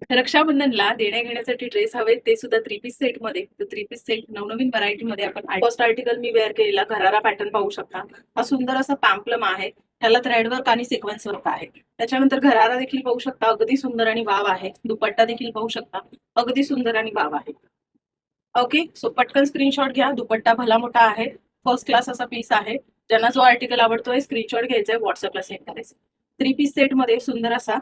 रक्षाबंधनला देण्या घेण्यासाठी ड्रेस हवे ते सुद्धा थ्री पीस सेट मध्ये. तर थ्री पीस सेट नवनवीन व्हरायटी मध्ये आपण फर्स्ट आर्टिकल मी वेअर केलेला घरारा पॅटर्न पाहू शकता. हा सुंदर असा पॅम्पलम आहे, त्याला थ्रेड वर्क आणि सिक्वेन्स वर्क आहे. त्याच्यानंतर घरारा देखील पाहू शकता, अगदी सुंदर आणि वाव आहे. दुपट्टा देखील पाहू शकता, अगदी सुंदर आणि वाव आहे. ओके, सो पटकन स्क्रीनशॉट घ्या. दुपट्टा भला मोठा आहे, फर्स्ट क्लास असा पीस आहे. ज्यांना जो आर्टिकल आवडतोय स्क्रीनशॉट घ्यायचा आहे, व्हॉट्सअपला सेंड करायचं. थ्री पीस सेट मध्ये सुंदर असा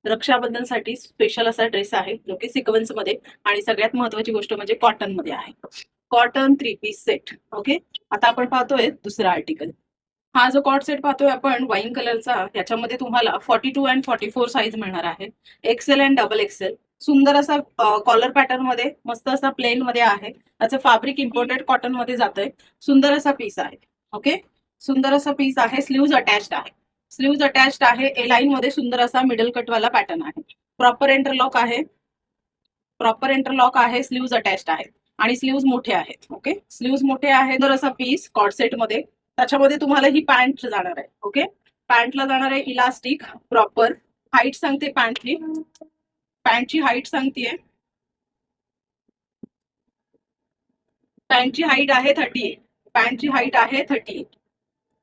रक्षाबंधनसाठी स्पेशल असा ड्रेस आहे, जो की सिक्वेन्स मध्ये आणि सगळ्यात महत्वाची गोष्ट म्हणजे कॉटन मध्ये आहे. Cotton three piece set. Okay, आता आपण पाहतोय दुसरा आर्टिकल. हा जो कॉट सेट पाहतोय आपण वाईन कलरचा, याच्यामध्ये तुम्हाला 42 अँड 44 साईज मिळणार आहे. XL and double XL. सुंदर असा कॉलर पॅटर्न मध्ये, मस्त असा प्लेन मध्ये आहे. त्याचं फॅब्रिक इम्पोर्टेड कॉटन मध्ये जातंय. सुंदर असा पीस आहे. ओके, सुंदर असा पीस आहे. स्लीव्ज अटॅच्ड आहे. स्लीव्ज अटॅच्ड आहे. ए लाईन मध्ये सुंदर असा मिडल कट वाला पॅटर्न आहे. प्रॉपर इंटरलॉक आहे. प्रॉपर इंटरलॉक आहे. स्लीव्ज अटॅच्ड आहेत आणि स्लीव्ज मोठे आहेत. ओके, स्लीव्ज मोठे आहे. तर असा पीस कॉट सेट मध्ये. त्याच्यामध्ये तुम्हाला ही पॅन्ट जाणार आहे. ओके, पॅन्टला जाणार आहे इलास्टिक. प्रॉपर हाईट सांगते पॅन्टची. पॅन्टची हाईट सांगतेय. पॅन्टची हाईट आहे 38. पॅन्टची हाईट आहे 38.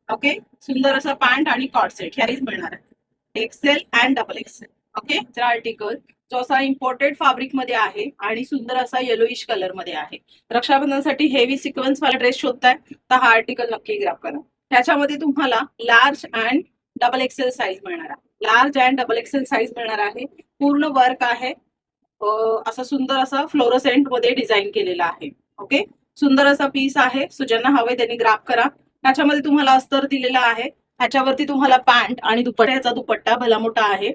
ओके, सुंदर असा पॅन्ट आणि कॉट सेट ह्याच मिळणार आहे. XL and double XL. Okay, तर आर्टिकल जो असा इम्पोर्टेड फॅब्रिक मध्ये आहे आणि सुंदर असा येलोइश कलर मध्ये आहे. रक्षाबंधनसाठी हेवी सिक्वेन्स वाला ड्रेस शोधताय तर हा आर्टिकल नक्की ग्रॅब करा. ह्याच्यामध्ये तुम्हाला large and double XL size मिळणार आहे. Large and double XL size मिळणार आहे. पूर्ण वर्क आहे. असं सुंदर असा फ्लोरोसेंट मध्ये डिझाईन केलेला आहे. ओके, सुंदर असा पीस आहे. सो ज्यांना हवे त्यांनी ग्रॅब करा. ह्याच्यामध्ये तुम्हाला अस्तर दिलेला आहे. ह्याच्यावरती तुम्हाला पॅन्ट आणि दुपट्ट्याचा दुपट्टा भला मोठा आहे.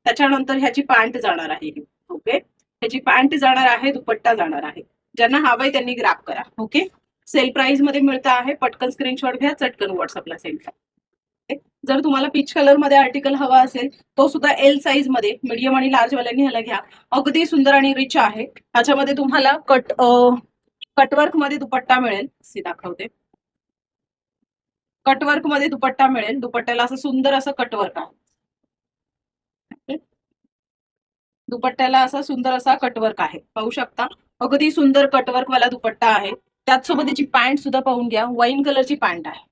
त्याच्यानंतर ह्याची पॅन्ट जाणार आहे. ओके, ह्याची पॅन्ट जाणार आहे, दुपट्टा जाणार आहे. ज्यांना हवंय त्यांनी ग्रॅब करा. ओके, सेल प्राइस मध्ये मिळतं आहे. पटकन स्क्रीनशॉट घ्या, चटकन व्हॉट्सअपला सेंड करा. जर तुम्हाला पीच कलर मध्ये आर्टिकल हवा असेल तो सुद्धा एल साईज मध्ये, मीडियम आणि लार्ज वाल्यांनी ह्याला घ्या. अगदी सुंदर आणि रिच आहे. ह्याच्यामध्ये तुम्हाला कटवर्क मध्ये दुपट्टा मिळेल. सी दाखवते. कटवर्क मध्ये दुपट्टा मिळेल. दुपट्ट्याला असं सुंदर असं कटवर्क आहे. दुपट्ट्याला असा सुंदर असा कटवर्क आहे, पाहू शकता. अगदी सुंदर कटवर्क वाला दुपट्टा आहे. त्याचसोबत त्याची पॅन्ट सुद्धा पाहून घ्या. वाईन कलरची पॅन्ट आहे.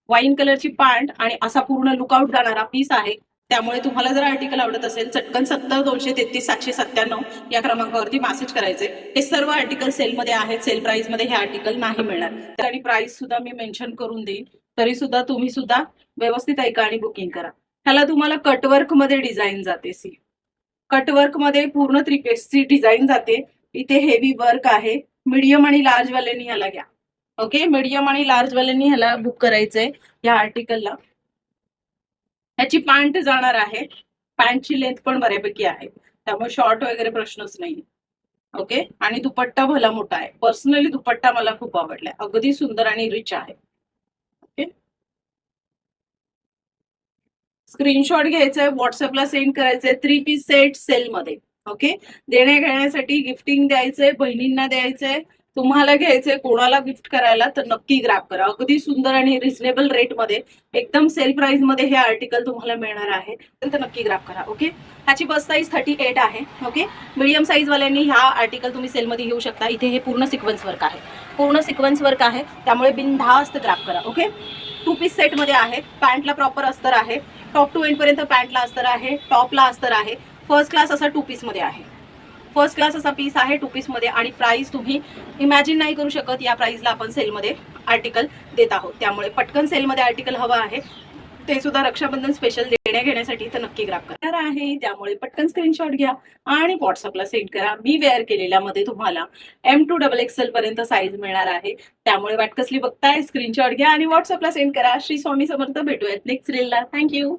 वाईन कलरची पॅन्ट आणि असा पूर्ण लुकआउट जाणारा पीस आहे. त्यामुळे तुम्हाला जर आर्टिकल आवडत असेल चटकन 70-233-797 या क्रमांकावरती मेसेज करायचे. हे सर्व आर्टिकल सेलमध्ये आहेत. सेल प्राइस मध्ये हे आर्टिकल नाही मिळणार आणि प्राइस सुद्धा मी मेन्शन करून देईन. तरी सुद्धा तुम्ही सुद्धा व्यवस्थित ऐका आणि बुकिंग करा. ह्याला तुम्हाला कटवर्क मध्ये डिझाईन जाते. सी कटवर्क मध्ये पूर्ण त्रिपेसची डिझाईन जाते. इथे हेवी वर्क आहे. मीडियम आणि लार्ज वाल्यांनी ह्याला घ्या. ओके, मीडियम आणि लार्ज वाल्यांनी ह्याला बुक करायचंय या आर्टिकलला. ह्याची पॅन्ट जाणार आहे. पॅन्टची लेंथ पण बऱ्यापैकी आहे, त्यामुळे शॉर्ट वगैरे प्रश्नच नाही. ओके, आणि दुपट्टा भला मोठा आहे. पर्सनली दुपट्टा मला खूप आवडलाय. अगदी सुंदर आणि रिच आहे. ओके, स्क्रीनशॉट घ्यायचंय, व्हॉट्सअपला सेंड करायचंय. थ्री पीस सेट सेल मध्ये. ओके, देण्या घेण्यासाठी गिफ्टिंग द्यायचंय, बहिणींना द्यायचंय, तुम्हाला घ्यायचंय, कोणाला गिफ्ट करायला तर नक्की ग्रॅब करा. अगदी सुंदर आणि रिझनेबल रेट मध्ये, एकदम सेल प्राइस मध्ये हे आर्टिकल तुम्हाला मिळणार आहे. तर नक्की ग्रॅब करा. ओके, ह्याची बस साईज 38 आहे. ओके, मीडियम साईज वाल्यांनी हा आर्टिकल तुम्ही सेलमध्ये घेऊ शकता. इथे हे पूर्ण सिक्वेन्स वर्क आहे. पूर्ण सिक्वेन्स वर्क आहे, त्यामुळे बिनधास्त ग्रॅब करा. ओके, टू पीस सेट मध्ये आहे. पॅन्टला प्रॉपर अस्तर आहे. टॉप टू एंड पर्यंत पॅन्टला अस्तर आहे. टॉपला अस्तर आहे. फर्स्ट क्लास असा टू पीस मध्ये आहे. फर्स्ट क्लास असा पीस आहे टू पीस मध्ये. आणि प्राइस तुम्ही इमॅजिन नाही करू शकत या प्राइसला आपण सेलमध्ये आर्टिकल देत आहोत. त्यामुळे पटकन सेलमध्ये आर्टिकल हवं आहे ते सुद्धा रक्षाबंधन स्पेशल देण्या घेण्यासाठी तर नक्की ग्रॅब करणार आहे. त्यामुळे पटकन स्क्रीनशॉट घ्या आणि व्हॉट्सअपला सेंड करा. मी वेअर केलेल्या मध्ये तुम्हाला M2XXL पर्यंत साईज मिळणार आहे. त्यामुळे वाट कसली बघताय, स्क्रीनशॉट घ्या आणि व्हॉट्सअपला सेंड करा. श्री स्वामी समर्थ. भेटूयात नेक्स्ट रीलला. थँक्यू.